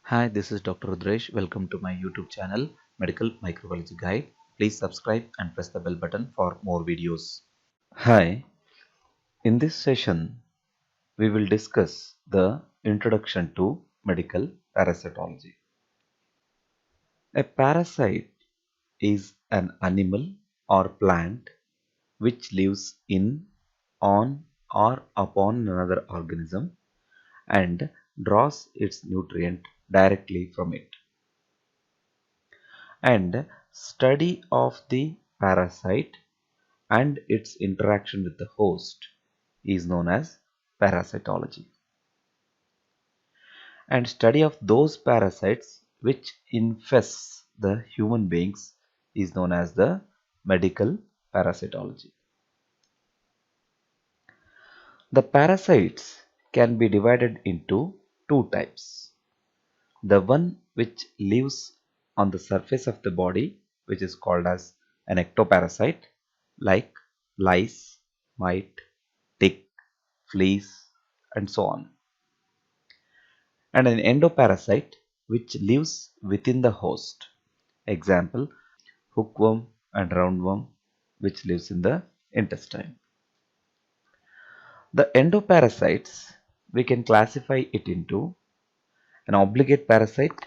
Hi, this is Dr. Rudresh. Welcome to my YouTube channel, Medical Microbiology Guide. Please subscribe and press the bell button for more videos. Hi, in this session, we will discuss the introduction to medical parasitology. A parasite is an animal or plant which lives in, on, or upon another organism and draws its nutrient directly from it. And study of the parasite and its interaction with the host is known as parasitology. And study of those parasites which infests the human beings is known as the medical parasitology. The parasites can be divided into two types. The one which lives on the surface of the body, which is called as an ectoparasite, like lice, mite, tick, fleas, and so on. And an endoparasite which lives within the host. Example, hookworm and roundworm, which lives in the intestine. The endoparasites, we can classify it into an obligate parasite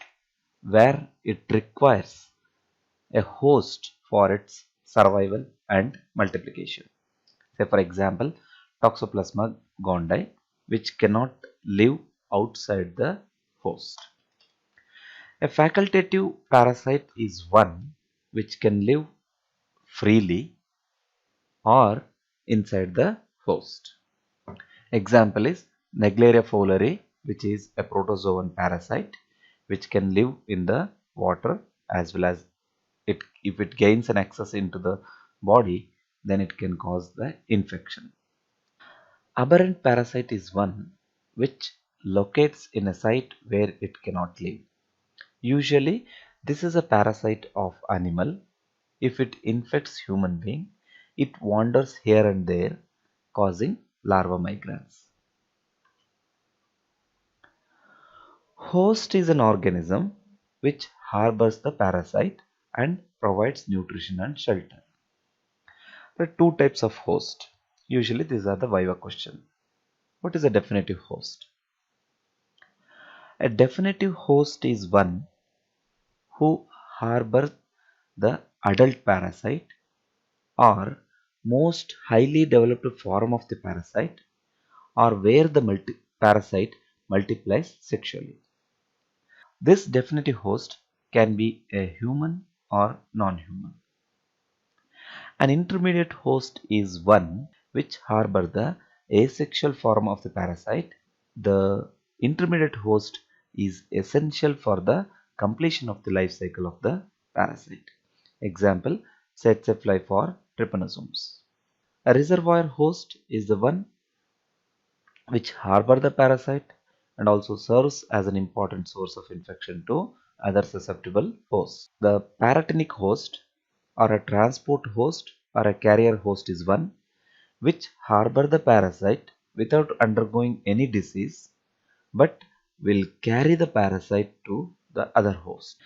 where it requires a host for its survival and multiplication. Say for example, Toxoplasma gondii, which cannot live outside the host. A facultative parasite is one which can live freely or inside the host. Example is Naegleria fowleri, which is a protozoan parasite which can live in the water as well as if it gains an access into the body, then it can cause the infection. Aberrant parasite is one which locates in a site where it cannot live. Usually, this is a parasite of animal. If it infects human being, it wanders here and there, causing larva migrants. Host is an organism which harbors the parasite and provides nutrition and shelter. There are two types of host. Usually these are the viva question. What is a definitive host? A definitive host is one who harbors the adult parasite or most highly developed form of the parasite or where the parasite multiplies sexually. This definitive host can be a human or non-human. An intermediate host is one which harbors the asexual form of the parasite. The intermediate host is essential for the completion of the life cycle of the parasite. Example, Tsetse for trypanosomes. A reservoir host is the one which harbor the parasite and also serves as an important source of infection to other susceptible hosts. The paratenic host or a transport host or a carrier host is one which harbor the parasite without undergoing any disease but will carry the parasite to the other host.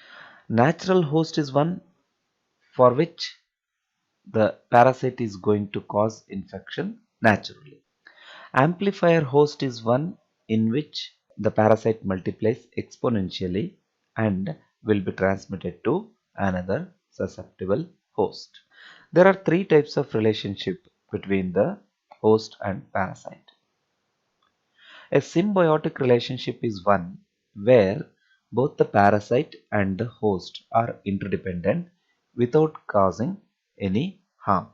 Natural host is one for which the parasite is going to cause infection naturally. Amplifier host is one in which the parasite multiplies exponentially and will be transmitted to another susceptible host. There are three types of relationship between the host and parasite. A symbiotic relationship is one where both the parasite and the host are interdependent without causing any harm.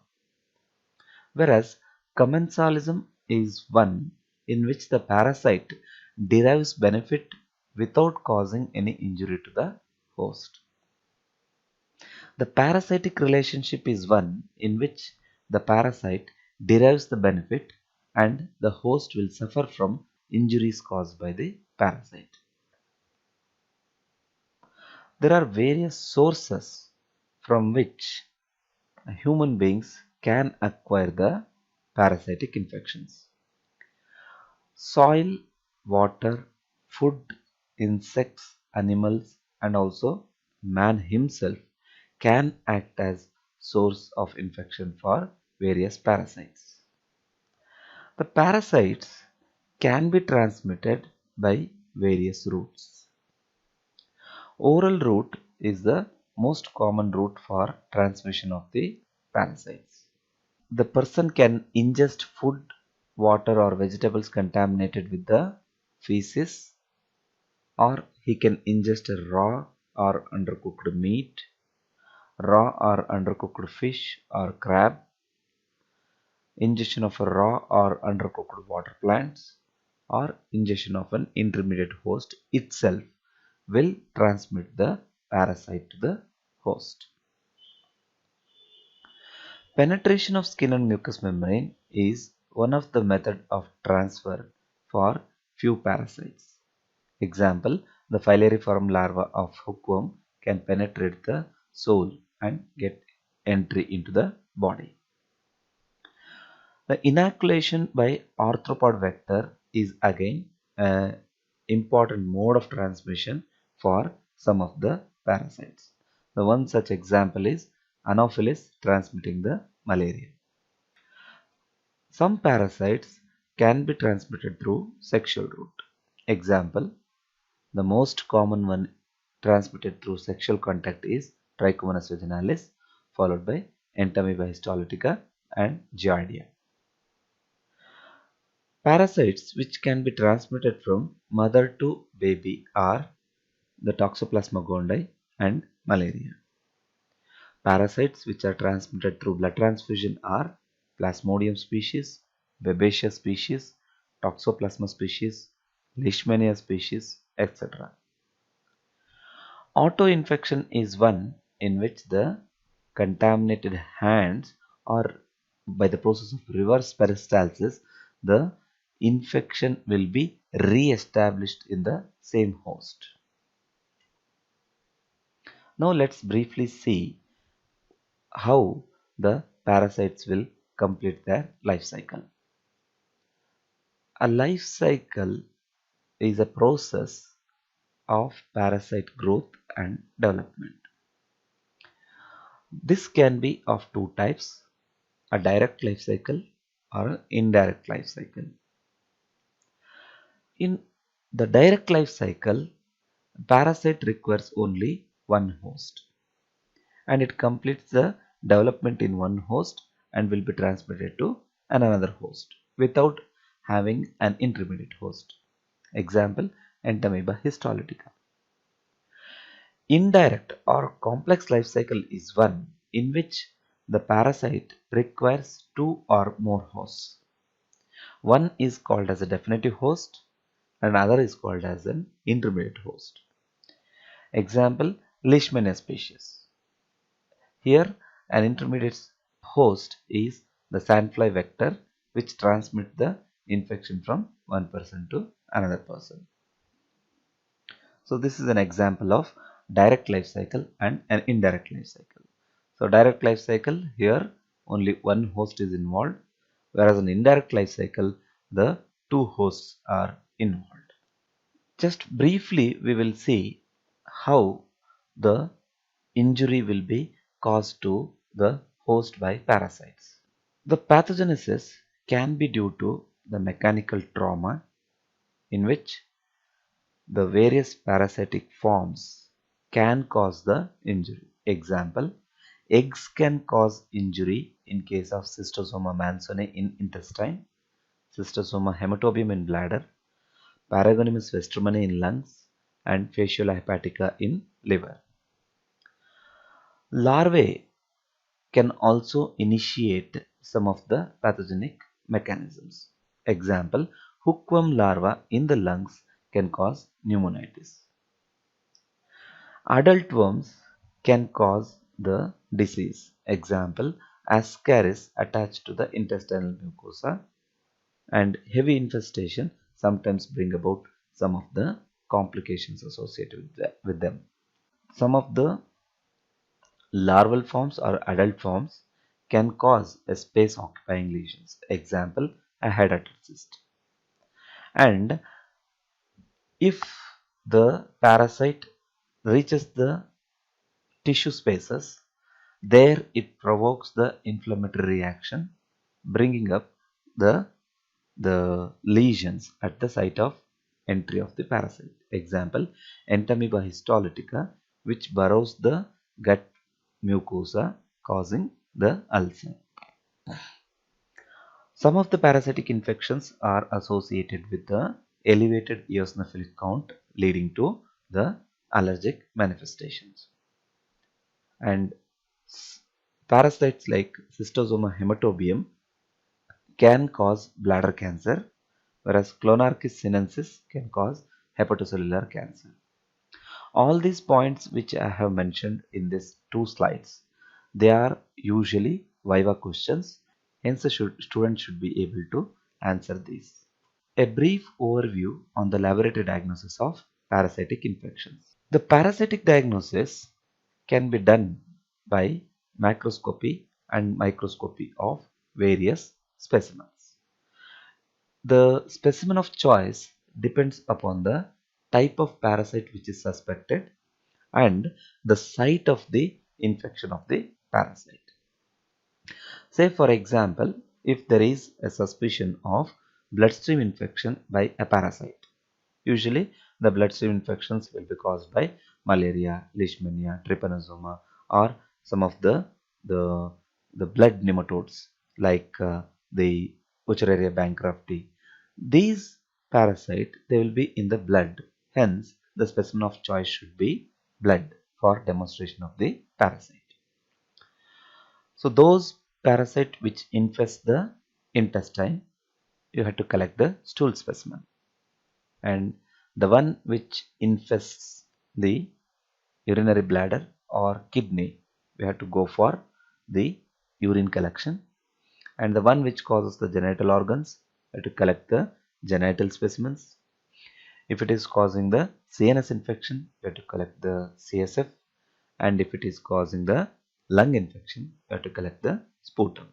Whereas commensalism is one in which the parasite derives benefit without causing any injury to the host. The parasitic relationship is one in which the parasite derives the benefit and the host will suffer from injuries caused by the parasite. There are various sources from which human beings can acquire the parasitic infections. Soil, water, food, insects, animals, and also man himself can act as source of infection for various parasites. The parasites can be transmitted by various routes. Oral route is the most common route for transmission of the parasites. The person can ingest food, water, or vegetables contaminated with the feces, or he can ingest a raw or undercooked meat, raw or undercooked fish or crab, ingestion of a raw or undercooked water plants, or ingestion of an intermediate host itself will transmit the parasite to the host. Penetration of skin and mucous membrane is one of the method of transfer for few parasites. Example, the filariform larva of hookworm can penetrate the sole and get entry into the body. The inoculation by arthropod vector is again an important mode of transmission for some of the parasites. The one such example is Anopheles transmitting the malaria. Some parasites can be transmitted through sexual route. Example, the most common one transmitted through sexual contact is Trichomonas vaginalis, followed by Entamoeba histolytica and Giardia. Parasites which can be transmitted from mother to baby are the Toxoplasma gondii and malaria. Parasites which are transmitted through blood transfusion are Plasmodium species, Babesia species, Toxoplasma species, Leishmania species, etc. Autoinfection is one in which the contaminated hands, or by the process of reverse peristalsis, the infection will be re-established in the same host. Now let's briefly see how the parasites will complete their life cycle. A life cycle is a process of parasite growth and development. This can be of two types, a direct life cycle or an indirect life cycle. In the direct life cycle, parasite requires only one host, and it completes the development in one host and will be transmitted to another host without having an intermediate host. Example, Entamoeba histolytica. Indirect or complex life cycle is one in which the parasite requires two or more hosts. One is called as a definitive host and another is called as an intermediate host. Example, Leishmania species. Here an intermediate host is the sandfly vector which transmits the infection from one person to another person. So this is an example of direct life cycle and an indirect life cycle. So direct life cycle, here only one host is involved, whereas in indirect life cycle the two hosts are involved. Just briefly we will see how the injury will be caused to the host by parasites. The pathogenesis can be due to the mechanical trauma in which the various parasitic forms can cause the injury. Example, eggs can cause injury in case of Cystosoma mansonae in intestine, Cystosoma hematobium in bladder, Paragonimus westermani in lungs, and Fasciola hepatica in liver. Larvae can also initiate some of the pathogenic mechanisms. Example, hookworm larva in the lungs can cause pneumonitis. Adult worms can cause the disease. Example, Ascaris attached to the intestinal mucosa, and heavy infestation sometimes bring about some of the complications associated with them. Some of the larval forms or adult forms can cause a space occupying lesions. Example, a head cyst. And if the parasite reaches the tissue spaces. There it provokes the inflammatory reaction, bringing up the lesions at the site of entry of the parasite. Example, Entamoeba histolytica, which burrows the gut mucosa, causing the ulcer. Some of the parasitic infections are associated with the elevated eosinophil count, leading to the allergic manifestations. And parasites like Cystosoma hematobium can cause bladder cancer, whereas Clonarchus sinensis can cause hepatocellular cancer. All these points which I have mentioned in these two slides, they are usually viva questions, hence the student should be able to answer these. A brief overview on the laboratory diagnosis of parasitic infections. The parasitic diagnosis can be done by macroscopy and microscopy of various specimens. The specimen of choice depends upon the type of parasite which is suspected and the site of the infection of the parasite. Say for example, if there is a suspicion of bloodstream infection by a parasite. Usually the bloodstream infections will be caused by malaria, leishmania, trypanosoma, or some of the, the blood nematodes like the Wuchereria bankrupti. These parasite, they will be in the blood. Hence the specimen of choice should be blood for demonstration of the parasite. So those parasite which infest the intestine, you have to collect the stool specimen, and the one which infests the urinary bladder or kidney, we have to go for the urine collection, and the one which causes the genital organs, we have to collect the genital specimens. If it is causing the CNS infection, we have to collect the CSF, and if it is causing the lung infection, we have to collect the sputum.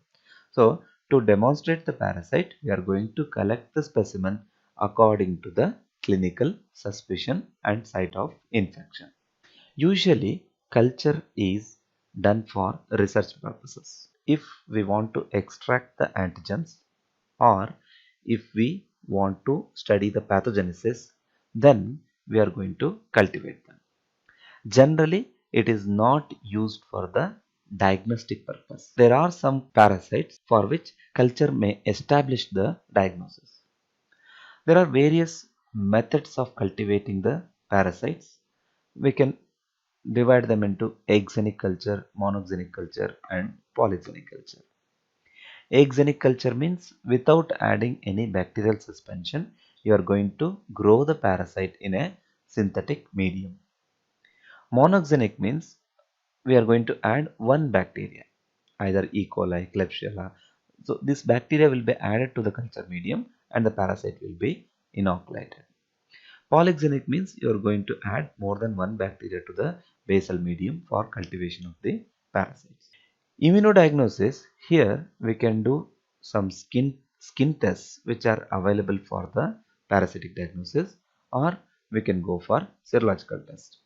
So to demonstrate the parasite, we are going to collect the specimen according to the clinical suspicion and site of infection. Usually culture is done for research purposes. If we want to extract the antigens or if we want to study the pathogenesis, then we are going to cultivate them. Generally, it is not used for the diagnostic purpose. There are some parasites for which culture may establish the diagnosis. There are various methods of cultivating the parasites. We can divide them into exenic culture, monoxenic culture, and polygenic culture. Exenic culture means without adding any bacterial suspension, you are going to grow the parasite in a synthetic medium. Monoxenic means we are going to add one bacteria, either E. coli, Klebsiella. So this bacteria will be added to the culture medium and the parasite will be inoculated. Polygenic means you are going to add more than one bacteria to the basal medium for cultivation of the parasites. Immunodiagnosis, here we can do some skin tests which are available for the parasitic diagnosis, or we can go for serological test.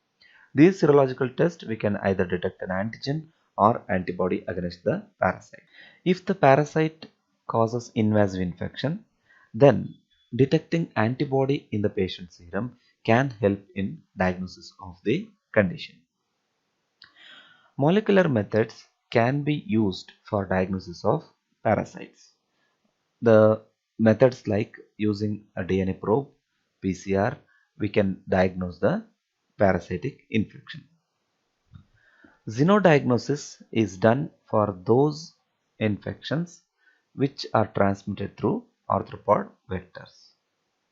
These serological tests, we can either detect an antigen or antibody against the parasite. If the parasite causes invasive infection, then detecting antibody in the patient's serum can help in diagnosis of the condition. Molecular methods can be used for diagnosis of parasites. The methods like using a DNA probe, PCR, we can diagnose the parasitic infection. Xenodiagnosis is done for those infections which are transmitted through arthropod vectors.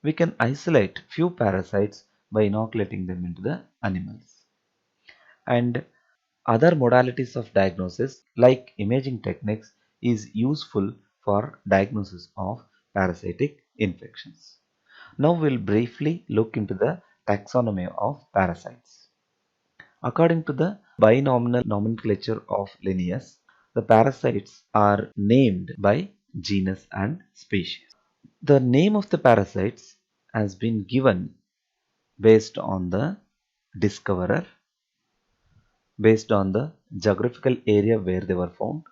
We can isolate few parasites by inoculating them into the animals. And other modalities of diagnosis like imaging techniques is useful for diagnosis of parasitic infections. Now we'll briefly look into the taxonomy of parasites. According to the binominal nomenclature of Linnaeus, the parasites are named by genus and species. The name of the parasites has been given based on the discoverer based on the geographical area where they were found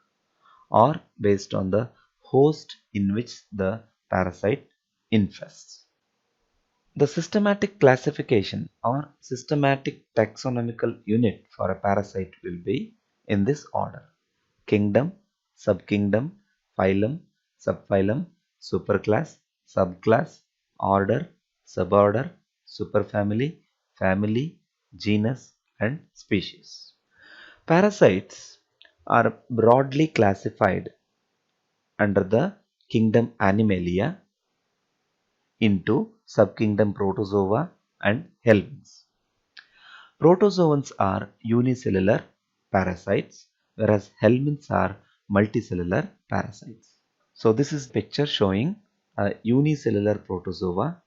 or based on the host in which the parasite infests. The systematic classification or systematic taxonomical unit for a parasite will be in this order: kingdom, subkingdom, phylum, subphylum, superclass, subclass, order, suborder, superfamily, family, genus, and species. Parasites are broadly classified under the kingdom Animalia into subkingdom Protozoa and helminths. Protozoans are unicellular parasites, whereas helminths are multicellular parasites. So this is picture showing a unicellular protozoa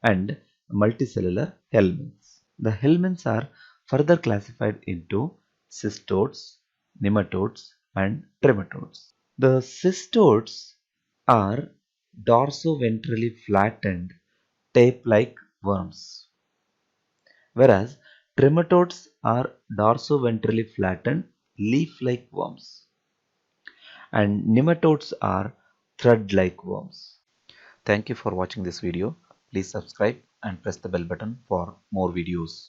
and multicellular helminths. The helminths are further classified into cystodes, nematodes, and trematodes. The cystodes are dorsoventrally flattened tape-like worms, whereas trematodes are dorsoventrally flattened leaf-like worms, and nematodes are thread-like worms. Thank you for watching this video. Please subscribe and press the bell button for more videos.